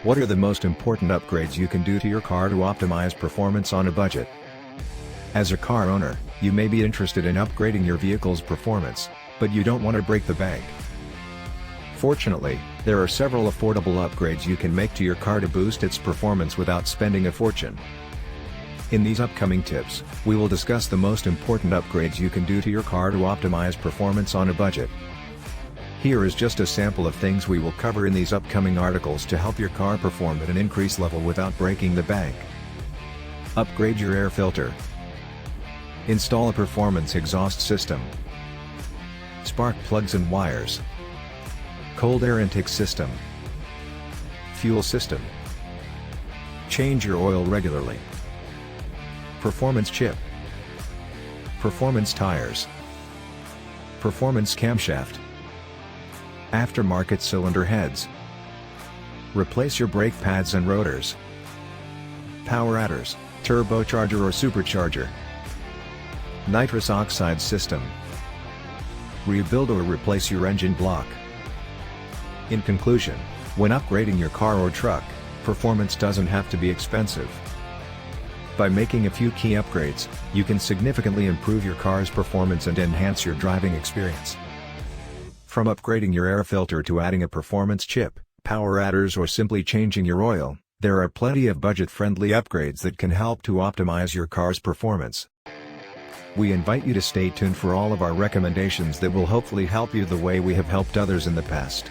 What are the most important upgrades you can do to your car to optimize performance on a budget? As a car owner, you may be interested in upgrading your vehicle's performance, but you don't want to break the bank. Fortunately, there are several affordable upgrades you can make to your car to boost its performance without spending a fortune. In these upcoming tips, we will discuss the most important upgrades you can do to your car to optimize performance on a budget. Here is just a sample of things we will cover in these upcoming articles to help your car perform at an increased level without breaking the bank. Upgrade your air filter. Install a performance exhaust system. Spark plugs and wires. Cold air intake system. Fuel system. Change your oil regularly. Performance chip. Performance tires. Performance camshaft. Aftermarket cylinder heads. Replace your brake pads and rotors. Power adders, turbocharger or supercharger. Nitrous oxide system. Rebuild or replace your engine block. In conclusion, when upgrading your car or truck, performance doesn't have to be expensive. By making a few key upgrades, you can significantly improve your car's performance and enhance your driving experience. From upgrading your air filter to adding a performance chip, power adders or simply changing your oil, there are plenty of budget-friendly upgrades that can help to optimize your car's performance. We invite you to stay tuned for all of our recommendations that will hopefully help you the way we have helped others in the past.